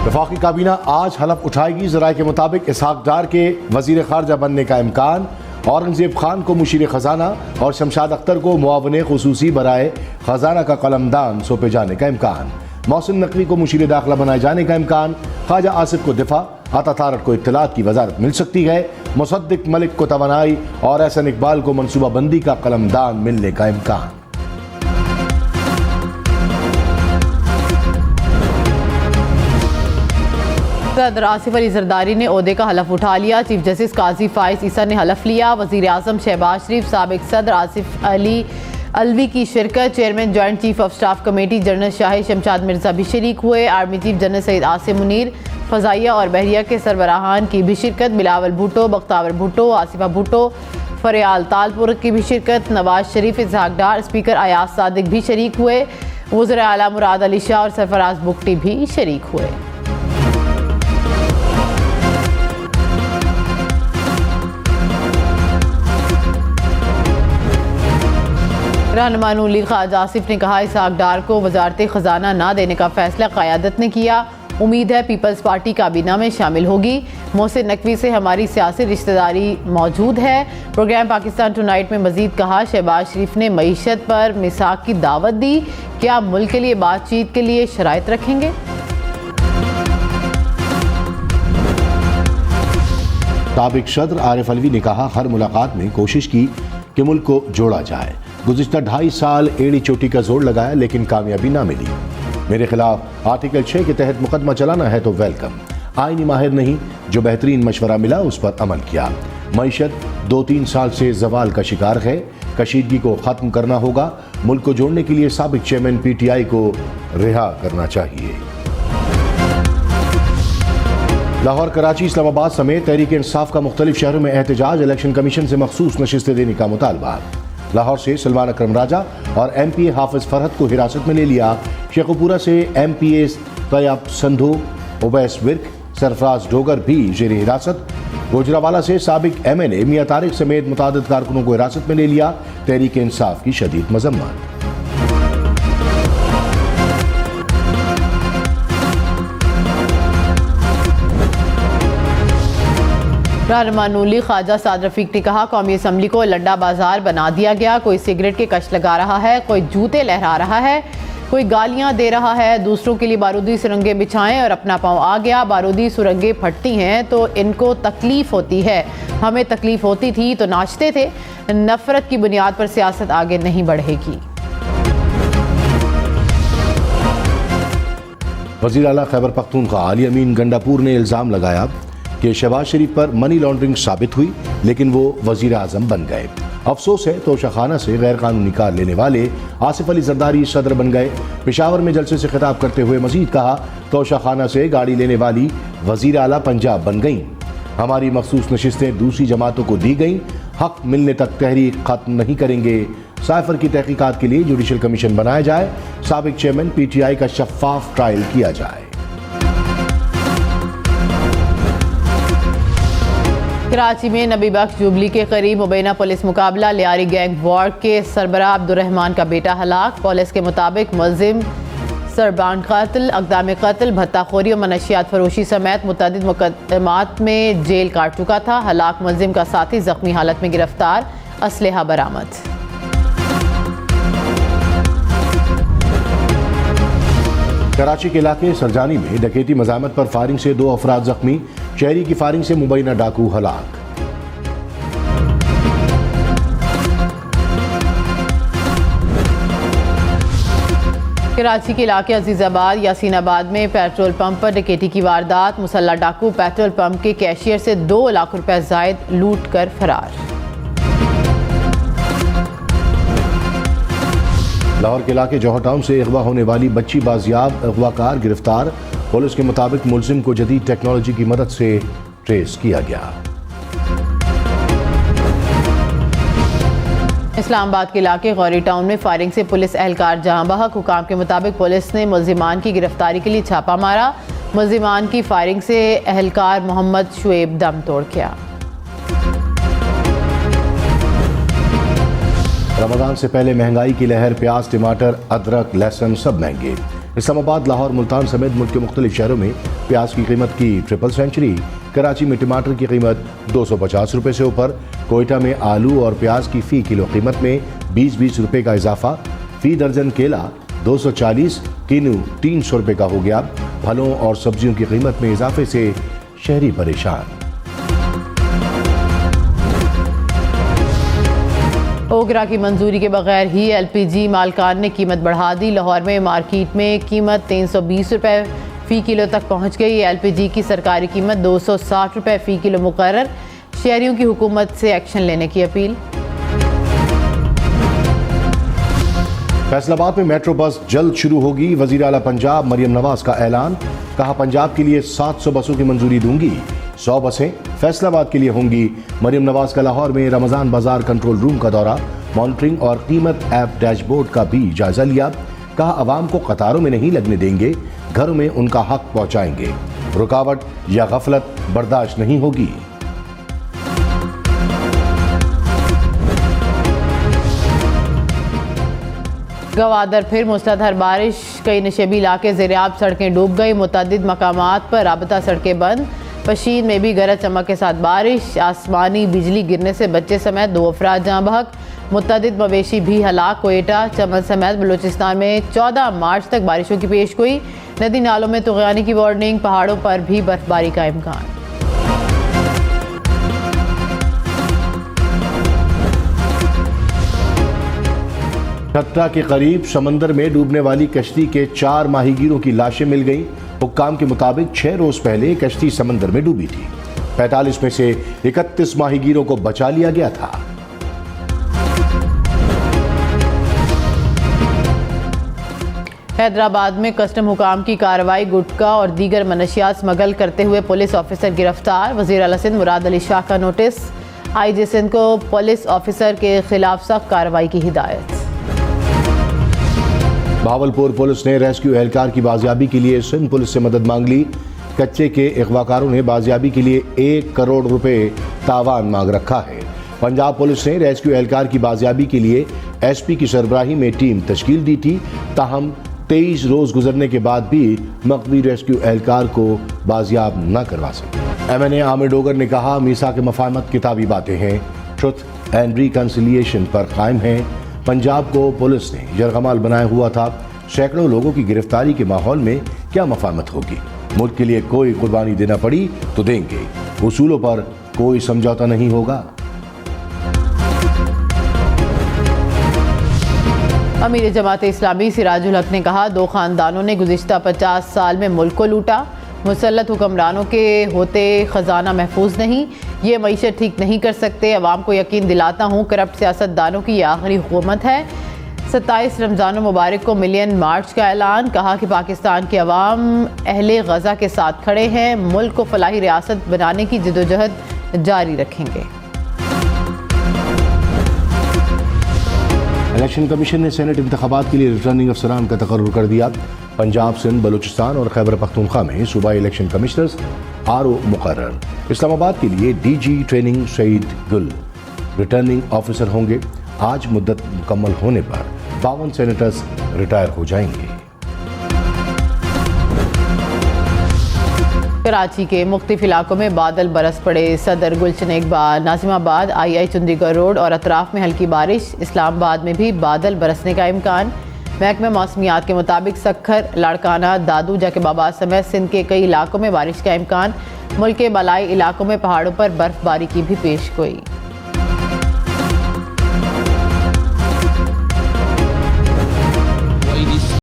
वफाकी काबीना आज हलफ उठाएगी। ज़राए के मुताबिक इसहाक डार के वज़ीर ख़ारजा बनने का इम्कान। औरंगज़ेब खान को मुशीर ख़जाना और शमशाद अख्तर को मुआवने ख़ुसूसी बराए ख़जाना का कलमदान सौंपे जाने का इम्कान। मोहसिन नकवी को मुशीर दाखिला बनाए जाने का इम्कान। ख्वाजा आसिफ को दिफा, आता तारक को इत्तलात की वजारत मिल सकती है। मुसद्दिक मलिक को तवानाई और एहसन इकबाल को मनसूबा बंदी का कलमदान मिलने का इम्कान। सदर आसिफ अली जरदारी ने ओहदे का हलफ उठा लिया। चीफ जस्टिस काजी फाइज ईसा ने हलफ लिया। वज़ीर आज़म शहबाज शरीफ, साबिक सदर आसिफ अली अलवी की शिरकत। Chairman joint chief of staff committee general Shahi Shamshad Mirza भी शरीक हुए। Army chief general Syed Asim Munir, फ़ज़ाइया और बहरिया के सरबराहान की भी शिरकत। बिलावल भुट्टो, बख्तावर भुट्टो, आसिफा भुट्टो, फरियाल तालपुर की भी शिरकत। नवाज शरीफ, इसहाक डार, स्पीकर अयाज सादिक भी शरीक हुए। वज़ीर आला मुराद अली शाह और सरफराज बुगटी भी शरीक हुए। रहनुमा नून लीग ख्वाजा आसिफ ने कहा, इसहाक डार को वजारत खजाना ना देने का फैसला क़यादत ने किया। उम्मीद है पीपल्स पार्टी काबीना में शामिल होगी। मोहसिन नकवी से हमारी सियासी रिश्तेदारी मौजूद है। प्रोग्राम पाकिस्तान टुनाइट में मजीद कहा, शहबाज शरीफ ने मईशत पर मिसाक की दावत दी। क्या मुल्क के लिए बातचीत के लिए शराइत रखेंगे? साबिक सदर आरिफ अलवी ने कहा, हर मुलाकात में कोशिश की कि मुल्क को जोड़ा जाए। गुज़िश्ता 2.5 साल एड़ी चोटी का जोर लगाया लेकिन कामयाबी ना मिली। मेरे खिलाफ आर्टिकल 6 के तहत मुकदमा चलाना है तो वेलकम। आईनी माहिर नहीं, जो बेहतरीन मशवरा मिला उस पर अमल किया। मईशत 2-3 साल से जवाल का शिकार है। कशीदगी को ख़त्म करना होगा। मुल्क को जोड़ने के लिए साबिक चेयरमैन PTI को रिहा करना चाहिए। लाहौर, कराची, इस्लामाबाद समेत तहरीक इंसाफ का मुख्तलिफ शहरों में एहतजाज। इलेक्शन कमीशन से मखसूस नशिस्तें देने का मुतालबा। लाहौर से सलमान अकरम राजा और MPA हाफिज फरहत को हिरासत में ले लिया। शेखुपुरा से MPA तैयब संधू, उवैस विर्क, सरफराज डोगर भी जेर हिरासत। गुजरावाला से साबिक MLA मियां तारिक समेत मुतादिद कारकुनों को हिरासत में ले लिया। तहरीक इंसाफ की शदीद मजम्मत। रहनुमा नून लीग ख्वाजा साद रफीक ने कहा, कौमी असम्बली को लड्डा बाजार बना दिया गया। कोई सिगरेट के कश लगा रहा है, कोई जूते लहरा रहा है, कोई गालियां दे रहा है। दूसरों के लिए बारूदी सुरंगें बिछाएं और अपना पाँव आ गया। बारूदी सुरंगें फटती हैं तो इनको तकलीफ होती है। हमें तकलीफ होती थी तो नाचते थे। नफरत की बुनियाद पर सियासत आगे नहीं बढ़ेगी। वज़ीर आला खैबर पख्तूनख्वा अली अमीन गंडापुर ने इल्ज़ाम लगाया कि शहबाज शरीफ पर मनी लॉन्ड्रिंग साबित हुई लेकिन वो वज़ीर आज़म बन गए। अफसोस है तोशाखाना से गैर कानूनी कार लेने वाले आसिफ अली जरदारी सदर बन गए। पेशावर में जलसे से खिताब करते हुए मजीद कहा, तोशाखाना से गाड़ी लेने वाली वज़ीर आला पंजाब बन गईं। हमारी मखसूस नशिस्तें दूसरी जमातों को दी गईं। हक मिलने तक तहरीक खत्म नहीं करेंगे। साइफर की तहकीकात के लिए जुडिशल कमीशन बनाया जाए। साबिक चेयरमैन PTI का शफाफ ट्रायल किया जाए। कराची में नबी बख्श जुबली के करीब मुबैना पुलिस मुकाबला। लियारी गैंग वार्ड के सरबराह अब्दुर्रहमान का बेटा हलाक। पुलिस के मुताबिक मुल्जिम सरबान कत्ल, अक़दाम कत्ल, भत्ताखोरी और मनशियात फरोशी समेत मुतअद्दिद मुकदमात में जेल काट चुका था। हलाक मुल्जिम का साथी जख्मी हालत में गिरफ्तार। असलहा बरामद। कराची के इलाके सरजानी में डकैती मज़ामत पर फायरिंग से 2 अफराद जख्मी। शहरी की फायरिंग से मुबैना डाकू हलाक। कराची के इलाके अजीजाबाद यासीनाबाद में पेट्रोल पंप पर डकैती की वारदात। मुसल्ला डाकू पेट्रोल पंप के कैशियर से 2 लाख रुपए जायद लूट कर फरार। लाहौर के इलाके जौहर टाउन से अगवा होने वाली बच्ची बाजियाब, अगवाकार गिरफ्तार। पुलिस के मुताबिक मुल्जिम को जदीद टेक्नोलॉजी की मदद से ट्रेस किया गया। इस्लामाबाद के इलाके गौरी टाउन में फायरिंग से पुलिस एहलकार जहां बहक। हुकाम के मुताबिक पुलिस ने मुल्जिमान की गिरफ्तारी के लिए छापा मारा। मुल्जिमान की फायरिंग से एहलकार मोहम्मद शुएब दम तोड़ गया। रमज़ान से पहले महंगाई की लहर। प्याज, टमाटर, अदरक, लहसुन सब महंगे। इस्लामाबाद, लाहौर, मुल्तान समेत मुल्क के मुख्तलिफ शहरों में प्याज की कीमत की ट्रिपल सेंचुरी। कराची में टमाटर की कीमत 250 रुपये से ऊपर। कोयटा में आलू और प्याज की फ़ी किलो कीमत में 20-20 रुपये का इजाफा। फ़ी दर्जन केला 240, किनू 300 रुपये का हो गया। फलों और सब्जियों की कीमत में इजाफे से शहरी परेशान। ओगरा की मंजूरी के बगैर ही LPG मालकान ने कीमत बढ़ा दी। लाहौर में मार्केट में कीमत 320 रुपये फ़ी किलो तक पहुंच गई। LPG की सरकारी कीमत 260 रुपये फ़ी किलो मुकर्रर। शहरियों की हुकूमत से एक्शन लेने की अपील। फैसलाबाद में मेट्रो बस जल्द शुरू होगी। वज़ीर आला पंजाब मरियम नवाज का ऐलान। कहा, पंजाब के लिए 700 बसों की मंजूरी दूंगी। 100 बसें फैसलाबाद के लिए होंगी। मरियम नवाज का लाहौर में रमज़ान बाजार कंट्रोल रूम का दौरा। मॉनिटरिंग और कीमत ऐप डैशबोर्ड का भी जायजा लिया। कहा, अवाम को कतारों में नहीं लगने देंगे, घरों में उनका हक पहुंचाएंगे। रुकावट या गफलत बर्दाश्त नहीं होगी। गवादर फिर मूसलाधार बारिश, कई नशेबी इलाके ज़ेरियाब, सड़कें डूब गई। मुतअद्दिद मकामात पर राबता सड़कें बंद। पशीन में भी गरज चमक के साथ बारिश। आसमानी बिजली गिरने से बच्चे समेत 2 अफराद जाँ बहक। मुतअद्दिद मवेशी भी हलाक। कोयटा, चमन समेत बलूचिस्तान में 14 मार्च तक बारिशों की पेशगोई। नदी नालों में तुग़यानी की वार्निंग। पहाड़ों पर भी बर्फबारी का इम्कान। ठट्टा के करीब समंदर में डूबने वाली कश्ती के 4 माहीगीरों की लाशें मिल गईं। हुक्काम के मुताबिक 6 रोज पहले कश्ती समंदर में डूबी थी। 45 में से 31 माहीगीरों को बचा लिया गया था। हैदराबाद में कस्टम हुकाम की कार्रवाई। गुटखा और दीगर मनशियात स्मगल करते हुए पुलिस ऑफिसर गिरफ्तार। वज़ीर आला सिंध मुराद अली शाह का नोटिस। IG सिंध को पुलिस ऑफिसर के खिलाफ सख्त कार्रवाई की हिदायत। भावलपुर पुलिस ने रेस्क्यू एहलकार की बाजियाबी के लिए सिंध पुलिस से मदद मांग ली। कच्चे के अगवाकारों ने बाजियाबी के लिए 1 करोड़ रुपए तावान मांग रखा है। पंजाब पुलिस ने रेस्क्यू एहलकार की बाजियाबी के लिए SP की सरबराही में टीम तश्कील दी थी। ताहम 23 रोज गुजरने के बाद भी मकबी रेस्क्यू एहलकार को बाजियाब न करवा सके। MNA आमिर डोगर ने कहा, मीसा के मफाहमत किताबी बातें हैं, ट्रुथ एंड रिकन्सिलिएशन पर कायम है। पंजाब को पुलिस ने यरगमाल बनाया हुआ था। सैकड़ों लोगों की गिरफ्तारी के माहौल में क्या मफाहमत होगी। मुल्क के लिए कोई कुर्बानी देना पड़ी तो देंगे, उसूलों पर कोई समझौता नहीं होगा। अमीर जमात इस्लामी सिराजुल हक ने कहा, 2 खानदानों ने गुज़िश्ता 50 साल में मुल्क को लूटा। मुसल्लत हुक्मरानों के होते ख़जाना महफूज नहीं। ये मईशत ठीक नहीं कर सकते। अवाम को यकीन दिलाता हूँ, करप्ट सियासतदानों की यह आखिरी हुकूमत है। 27 रमज़ान मुबारक को मिलियन मार्च का ऐलान। कहा कि पाकिस्तान के अवाम अहले गज़ा के साथ खड़े हैं। मुल्क को फलाही रियासत बनाने की जदोजहद जारी रखेंगे। इलेक्शन कमीशन ने सेनेट इंतखाबात के लिए रिटर्निंग अफसरान का तकर्रुर कर दिया। पंजाब, सिंध, बलूचिस्तान और खैबर पख्तूनख्वा में सूबाई इलेक्शन कमिश्नर्स RO मुकर्रर। इस्लामाबाद के लिए DG ट्रेनिंग सईद गुल रिटर्निंग ऑफिसर होंगे। आज मुद्दत मुकम्मल होने पर 52 सेनेटर्स रिटायर हो जाएंगे। कराची के मुख्तलिफ इलाकों में बादल बरस पड़े। सदर, गुलशन इकबाल, नाजिमाबाद, II चंडीगढ़ रोड और अतराफ में हल्की बारिश। इस्लामाबाद में भी बादल बरसने का इम्कान। महकमा मौसमियात के मुताबिक सखर, लाड़काना, दादू, जाके-बाबा समेत सिंध के कई इलाकों में बारिश का इम्कान। मुल्क के बलाई इलाकों में पहाड़ों पर बर्फबारी की भी पेशगोई।